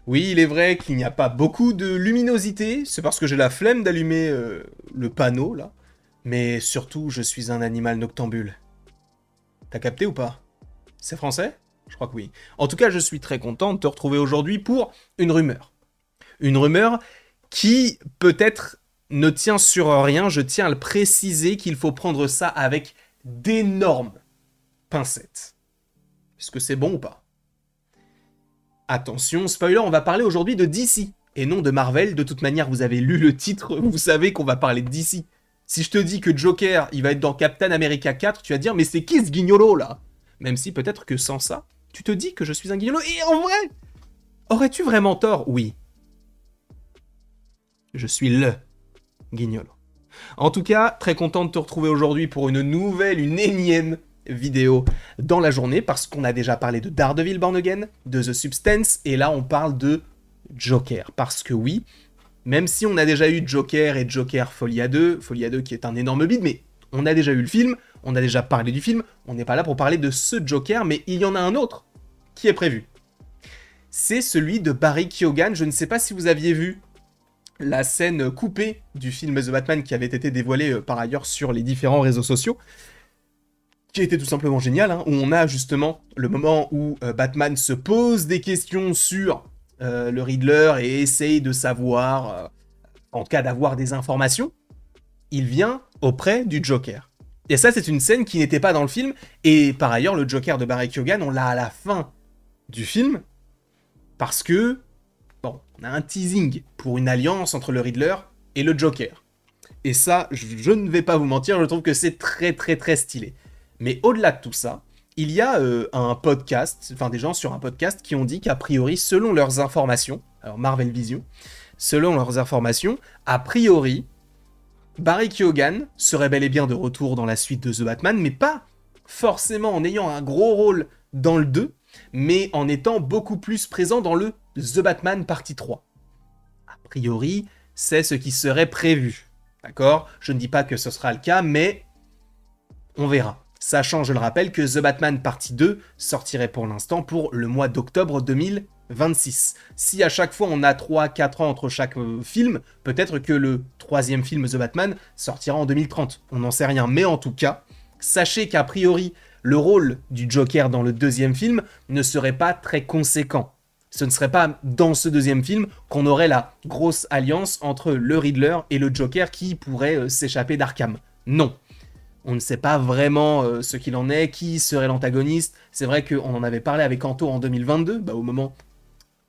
Oui, il est vrai qu'il n'y a pas beaucoup de luminosité, c'est parce que j'ai la flemme d'allumer le panneau, là. Mais surtout, je suis un animal noctambule. T'as capté ou pas? C'est français? Je crois que oui. En tout cas, je suis très content de te retrouver aujourd'hui pour une rumeur. Une rumeur qui, peut-être, ne tient sur rien. Je tiens à le préciser qu'il faut prendre ça avec d'énormes pincettes. Est-ce que c'est bon ou pas? Attention, spoiler, on va parler aujourd'hui de DC et non de Marvel. De toute manière, vous avez lu le titre, vous savez qu'on va parler de DC. Si je te dis que Joker, il va être dans Captain America 4, tu vas dire mais c'est qui ce guignolo là? Même si peut-être que sans ça, tu te dis que je suis un guignolo. Et en vrai, aurais-tu vraiment tort? Oui, je suis le guignolo. En tout cas, très content de te retrouver aujourd'hui pour une nouvelle, une énième vidéo dans la journée, parce qu'on a déjà parlé de Daredevil Born Again, de The Substance, et là on parle de Joker. Parce que oui, même si on a déjà eu Joker et Joker Folia 2 qui est un énorme bide, mais on a déjà eu le film, on a déjà parlé du film, on n'est pas là pour parler de ce Joker, mais il y en a un autre qui est prévu. C'est celui de Barry Keoghan. Je ne sais pas si vous aviez vu la scène coupée du film The Batman qui avait été dévoilée par ailleurs sur les différents réseaux sociaux, qui était tout simplement génial, hein, où on a justement le moment où Batman se pose des questions sur le Riddler et essaye de savoir, en tout cas d'avoir des informations. Il vient auprès du Joker. Et ça, c'est une scène qui n'était pas dans le film, et par ailleurs, le Joker de Barry Keoghan, on l'a à la fin du film, parce que bon, on a un teasing pour une alliance entre le Riddler et le Joker. Et ça, je ne vais pas vous mentir, je trouve que c'est très très très stylé. Mais au-delà de tout ça, il y a un podcast, enfin des gens sur un podcast qui ont dit qu'a priori, selon leurs informations, alors Marvel Vision, selon leurs informations, a priori, Barry Keoghan serait bel et bien de retour dans la suite de The Batman, mais pas forcément en ayant un gros rôle dans le 2, mais en étant beaucoup plus présent dans le The Batman partie 3. A priori, c'est ce qui serait prévu. D'accord? Je ne dis pas que ce sera le cas, mais on verra. Sachant, je le rappelle, que The Batman partie 2 sortirait pour l'instant pour le mois d'octobre 2026. Si à chaque fois on a 3-4 ans entre chaque film, peut-être que le troisième film The Batman sortira en 2030. On n'en sait rien. Mais en tout cas, sachez qu'a priori, le rôle du Joker dans le deuxième film ne serait pas très conséquent. Ce ne serait pas dans ce deuxième film qu'on aurait la grosse alliance entre le Riddler et le Joker qui pourrait s'échapper d'Arkham. Non. On ne sait pas vraiment ce qu'il en est, qui serait l'antagoniste. C'est vrai qu'on en avait parlé avec Anto en 2022, au moment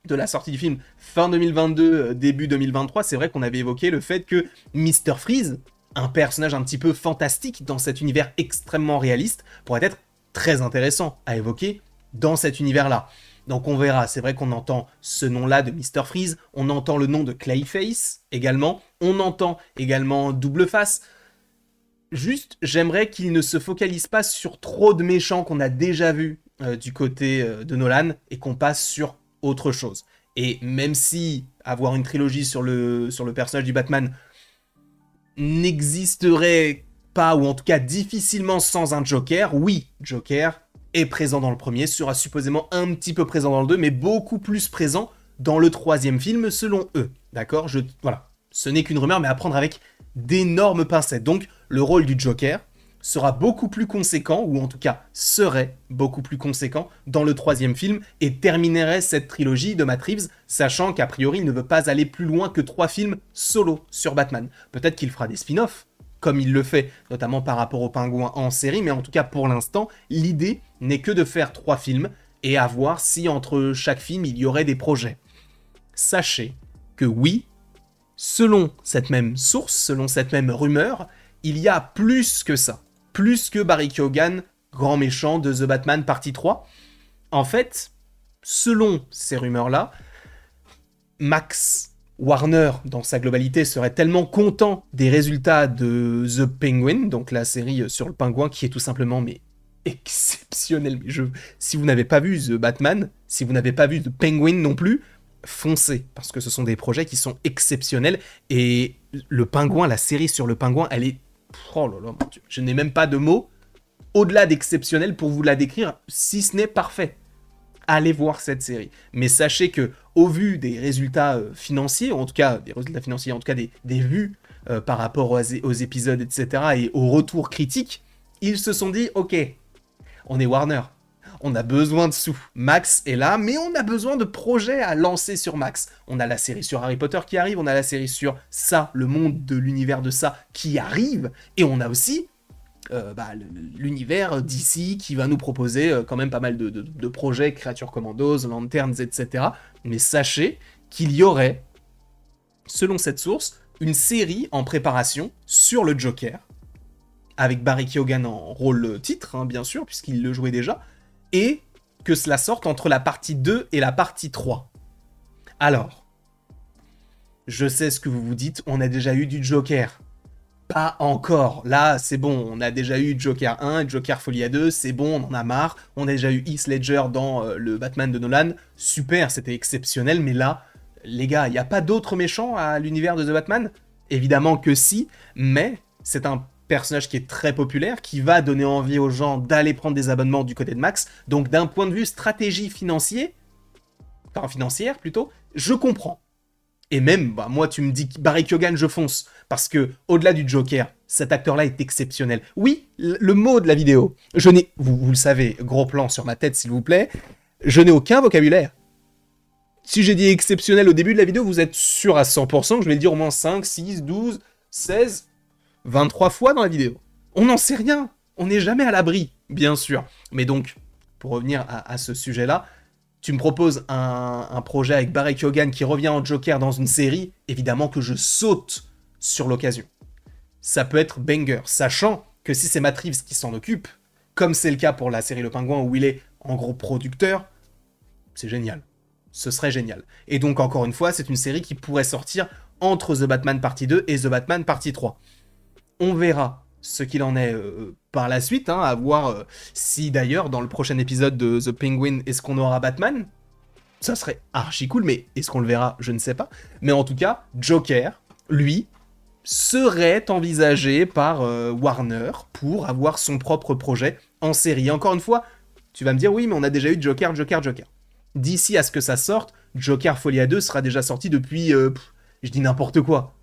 de la sortie du film, fin 2022, début 2023, c'est vrai qu'on avait évoqué le fait que Mr. Freeze, un personnage un petit peu fantastique dans cet univers extrêmement réaliste, pourrait être très intéressant à évoquer dans cet univers-là. Donc on verra, c'est vrai qu'on entend ce nom-là de Mr. Freeze, on entend le nom de Clayface également, on entend également Double Face. Juste, j'aimerais qu'il ne se focalise pas sur trop de méchants qu'on a déjà vus du côté de Nolan et qu'on passe sur autre chose. Et même si avoir une trilogie sur le personnage du Batman n'existerait pas, ou en tout cas difficilement sans un Joker, oui, Joker est présent dans le premier, sera supposément un petit peu présent dans le 2, mais beaucoup plus présent dans le troisième film, selon eux. D'accord? Voilà. Ce n'est qu'une rumeur, mais à prendre avec d'énormes pincettes. Donc, le rôle du Joker sera beaucoup plus conséquent, ou en tout cas serait beaucoup plus conséquent dans le troisième film, et terminerait cette trilogie de Matt Reeves, sachant qu'a priori il ne veut pas aller plus loin que 3 films solo sur Batman. Peut-être qu'il fera des spin-offs, comme il le fait, notamment par rapport au Pingouin en série, mais en tout cas pour l'instant, l'idée n'est que de faire 3 films, et à voir si entre chaque film il y aurait des projets. Sachez que oui, selon cette même source, selon cette même rumeur, il y a plus que ça. Plus que Barry Keoghan, grand méchant de The Batman partie 3. En fait, selon ces rumeurs-là, Max Warner, dans sa globalité, serait tellement content des résultats de The Penguin, donc la série sur le pingouin, qui est tout simplement mais exceptionnelle. Si vous n'avez pas vu The Batman, si vous n'avez pas vu The Penguin non plus, foncez, parce que ce sont des projets qui sont exceptionnels, et le pingouin, la série sur le pingouin, elle est... Oh là là, mon Dieu, je n'ai même pas de mots au-delà d'exceptionnel pour vous la décrire, si ce n'est parfait. allez voir cette série. Mais sachez que, au vu des résultats financiers, en tout cas des vues par rapport aux épisodes, etc., et aux retours critiques, ils se sont dit, ok, on est Warner, on a besoin de sous. Max est là, mais on a besoin de projets à lancer sur Max. On a la série sur Harry Potter qui arrive, on a la série sur ça, le monde de l'univers de ça qui arrive, et on a aussi l'univers d'ici qui va nous proposer quand même pas mal de projets, Créatures Commandos, Lanterns, etc. Mais sachez qu'il y aurait, selon cette source, une série en préparation sur le Joker, avec Barry Keoghan en rôle titre, hein, bien sûr, puisqu'il le jouait déjà, et que cela sorte entre la partie 2 et la partie 3. Alors, je sais ce que vous vous dites, on a déjà eu du Joker. Pas encore. Là, c'est bon, on a déjà eu Joker 1, Joker Folia 2, c'est bon, on en a marre. On a déjà eu Heath Ledger dans le Batman de Nolan. Super, c'était exceptionnel, mais là, les gars, il n'y a pas d'autres méchants à l'univers de The Batman? Évidemment que si, mais c'est un personnage qui est très populaire, qui va donner envie aux gens d'aller prendre des abonnements du côté de Max. Donc d'un point de vue stratégie financière plutôt, je comprends. Et même, moi, tu me dis Barry Keoghan, je fonce. Parce que, au-delà du Joker, cet acteur-là est exceptionnel. Oui, le mot de la vidéo, vous le savez, gros plan sur ma tête, s'il vous plaît, je n'ai aucun vocabulaire. Si j'ai dit exceptionnel au début de la vidéo, vous êtes sûr à 100% que je vais le dire au moins 5, 6, 12, 16, 23 fois dans la vidéo. On n'en sait rien. On n'est jamais à l'abri, bien sûr. Mais donc, pour revenir à ce sujet-là, tu me proposes un projet avec Barry Keoghan qui revient en Joker dans une série, évidemment que je saute sur l'occasion. Ça peut être banger, sachant que si c'est Matt Reeves qui s'en occupe, comme c'est le cas pour la série Le Pingouin où il est en gros producteur, c'est génial. Ce serait génial. Et donc encore une fois, c'est une série qui pourrait sortir entre The Batman partie 2 et The Batman partie 3. On verra ce qu'il en est par la suite, hein, à voir si d'ailleurs dans le prochain épisode de The Penguin, est-ce qu'on aura Batman? Ça serait archi cool, mais est-ce qu'on le verra? Je ne sais pas. Mais en tout cas, Joker, lui, serait envisagé par Warner pour avoir son propre projet en série. Encore une fois, tu vas me dire, oui, mais on a déjà eu Joker. D'ici à ce que ça sorte, Joker Folia 2 sera déjà sorti depuis, je dis n'importe quoi,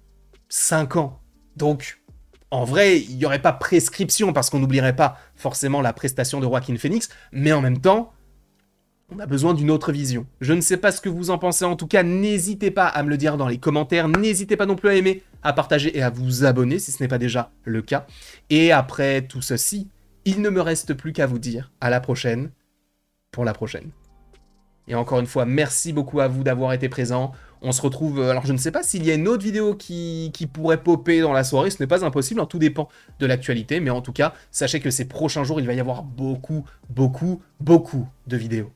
5 ans. Donc, en vrai, il n'y aurait pas prescription, parce qu'on n'oublierait pas forcément la prestation de Joaquin Phoenix, mais en même temps, on a besoin d'une autre vision. Je ne sais pas ce que vous en pensez, en tout cas, n'hésitez pas à me le dire dans les commentaires, n'hésitez pas non plus à aimer, à partager et à vous abonner, si ce n'est pas déjà le cas. Et après tout ceci, il ne me reste plus qu'à vous dire à la prochaine, pour la prochaine. Et encore une fois, merci beaucoup à vous d'avoir été présents. On se retrouve... Alors, je ne sais pas s'il y a une autre vidéo qui pourrait popper dans la soirée. Ce n'est pas impossible, hein, tout dépend de l'actualité. Mais en tout cas, sachez que ces prochains jours, il va y avoir beaucoup de vidéos.